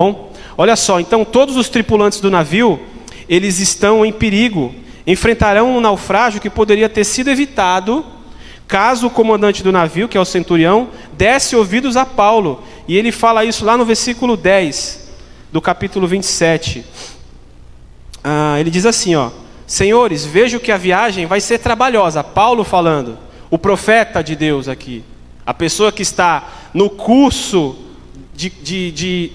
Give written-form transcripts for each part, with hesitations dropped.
Bom, olha só, então todos os tripulantes do navio, eles estão em perigo, enfrentarão um naufrágio que poderia ter sido evitado caso o comandante do navio, que é o centurião, desse ouvidos a Paulo. E ele fala isso lá no versículo 10 do capítulo 27. Ele diz assim, ó: senhores, vejo que a viagem vai ser trabalhosa. Paulo falando, o profeta de Deus aqui, a pessoa que está no curso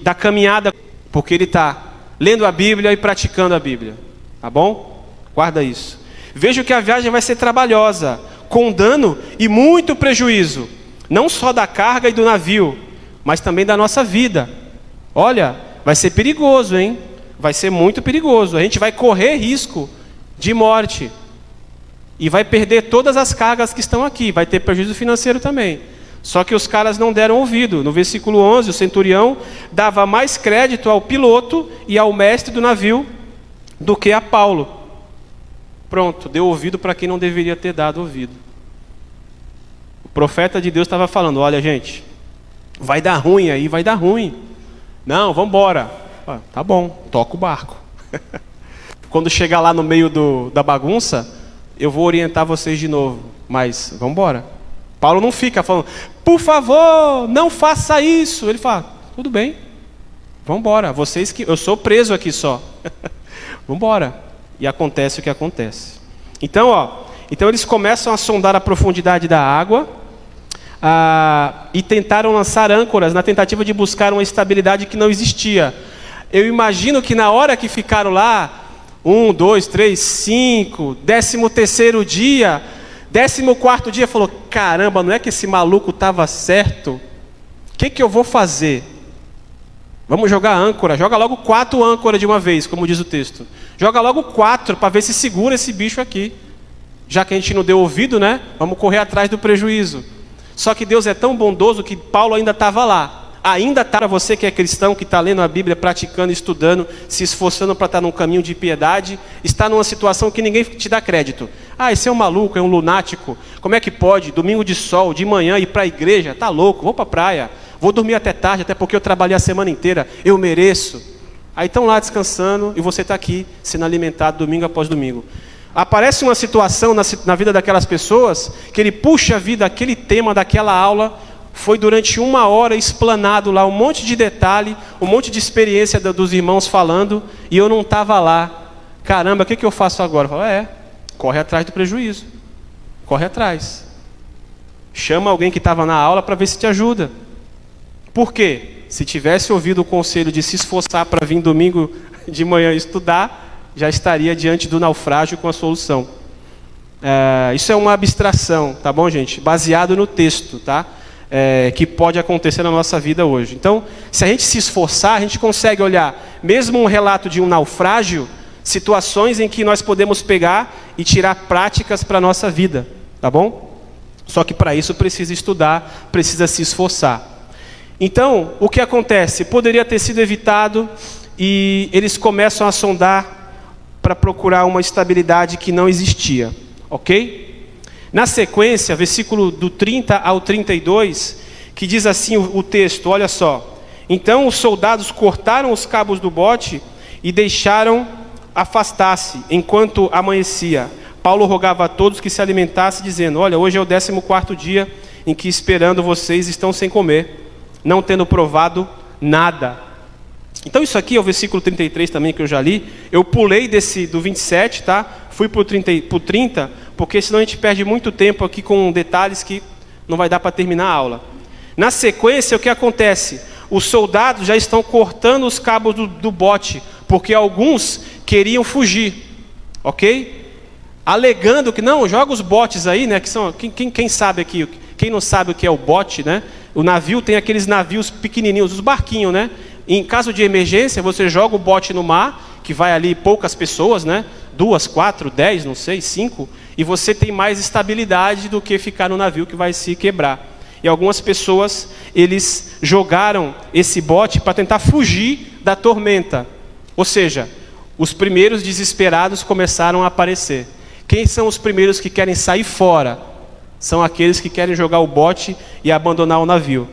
da caminhada, porque ele está lendo a Bíblia e praticando a Bíblia, tá bom? Guarda isso. Vejo que a viagem vai ser trabalhosa, com dano e muito prejuízo, não só da carga e do navio, mas também da nossa vida. Olha, vai ser perigoso, hein? Vai ser muito perigoso. A gente vai correr risco de morte e vai perder todas as cargas que estão aqui, vai ter prejuízo financeiro também. Só que os caras não deram ouvido. No versículo 11, o centurião dava mais crédito ao piloto e ao mestre do navio do que a Paulo. Pronto, deu ouvido para quem não deveria ter dado ouvido. O profeta de Deus estava falando, olha gente, vai dar ruim aí, vai dar ruim. Não, vamos embora. Tá bom, toca o barco. Quando chegar lá no meio da bagunça, eu vou orientar vocês de novo. Mas vamos embora. Paulo não fica falando, por favor, não faça isso. Ele fala, tudo bem, vamos embora. Vocês que eu sou preso aqui só. Vamos embora. E acontece o que acontece. Então, eles começam a sondar a profundidade da água e tentaram lançar âncoras na tentativa de buscar uma estabilidade que não existia. Eu imagino que na hora que ficaram lá, 1, 2, 3, 5, 13º dia, 14º dia, falou, caramba, não é que esse maluco estava certo? O que eu vou fazer? Vamos jogar âncora, joga logo 4 âncoras de uma vez, como diz o texto. Joga logo 4 para ver se segura esse bicho aqui. Já que a gente não deu ouvido, né? Vamos correr atrás do prejuízo. Só que Deus é tão bondoso que Paulo ainda estava lá. Ainda está para você que é cristão, que está lendo a Bíblia, praticando, estudando, se esforçando para estar num caminho de piedade, está numa situação que ninguém te dá crédito. Esse é um maluco, é um lunático. Como é que pode, domingo de sol, de manhã, ir para a igreja? Tá louco, vou para a praia. Vou dormir até tarde, até porque eu trabalhei a semana inteira. Eu mereço. Aí estão lá descansando e você está aqui sendo alimentado domingo após domingo. Aparece uma situação na vida daquelas pessoas que ele puxa a vida, aquele tema daquela aula foi durante 1 hora explanado lá, um monte de detalhe, um monte de experiência dos irmãos falando, e eu não estava lá. Caramba, o que eu faço agora? Eu falo, corre atrás do prejuízo. Corre atrás. Chama alguém que estava na aula para ver se te ajuda. Por quê? Se tivesse ouvido o conselho de se esforçar para vir domingo de manhã estudar, já estaria diante do naufrágio com a solução. Isso é uma abstração, tá bom, gente? Baseado no texto, tá? Que pode acontecer na nossa vida hoje. Então, se a gente se esforçar, a gente consegue olhar, mesmo um relato de um naufrágio, situações em que nós podemos pegar e tirar práticas para a nossa vida, tá bom? Só que para isso precisa estudar, precisa se esforçar. Então, o que acontece? Poderia ter sido evitado e eles começam a sondar para procurar uma estabilidade que não existia, ok? Na sequência, versículo do 30 ao 32, que diz assim o texto, olha só. Então os soldados cortaram os cabos do bote e deixaram afastar-se enquanto amanhecia. Paulo rogava a todos que se alimentassem, dizendo, olha, hoje é o 14º dia em que esperando vocês estão sem comer, não tendo provado nada. Então isso aqui é o versículo 33 também que eu já li. Eu pulei do 27, tá? Fui para o 30, porque senão a gente perde muito tempo aqui com detalhes que não vai dar para terminar a aula. Na sequência, o que acontece? Os soldados já estão cortando os cabos do bote, porque alguns queriam fugir, ok? Alegando que, não, joga os botes aí, né? Que são, quem sabe aqui, quem não sabe o que é o bote, né? O navio tem aqueles navios pequenininhos, os barquinhos, né? Em caso de emergência, você joga o bote no mar, que vai ali poucas pessoas, né? 2, 4, 10, não sei, 5, e você tem mais estabilidade do que ficar no navio que vai se quebrar. E algumas pessoas, eles jogaram esse bote para tentar fugir da tormenta. Ou seja, os primeiros desesperados começaram a aparecer. Quem são os primeiros que querem sair fora? São aqueles que querem jogar o bote e abandonar o navio.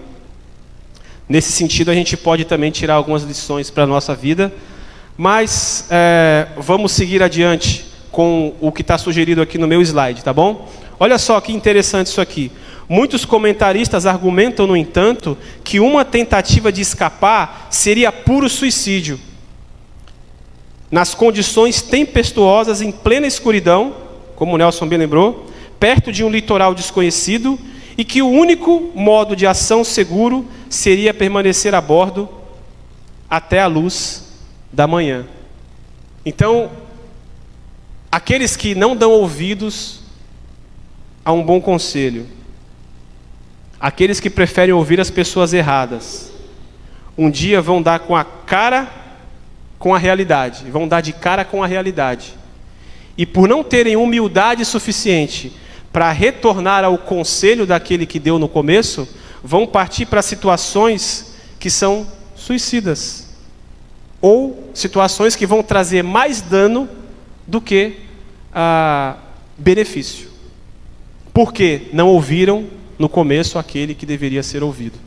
Nesse sentido, a gente pode também tirar algumas lições para a nossa vida, mas vamos seguir adiante com o que está sugerido aqui no meu slide, tá bom? Olha só que interessante isso aqui. Muitos comentaristas argumentam, no entanto, que uma tentativa de escapar seria puro suicídio. Nas condições tempestuosas, em plena escuridão, como o Nelson bem lembrou, perto de um litoral desconhecido, e que o único modo de ação seguro seria permanecer a bordo até a luz da manhã. Então, aqueles que não dão ouvidos a um bom conselho, aqueles que preferem ouvir as pessoas erradas, um dia vão dar com a cara com a realidade, vão dar de cara com a realidade. E por não terem humildade suficiente para retornar ao conselho daquele que deu no começo, vão partir para situações que são suicidas, ou situações que vão trazer mais dano do que benefício, porque não ouviram no começo aquele que deveria ser ouvido.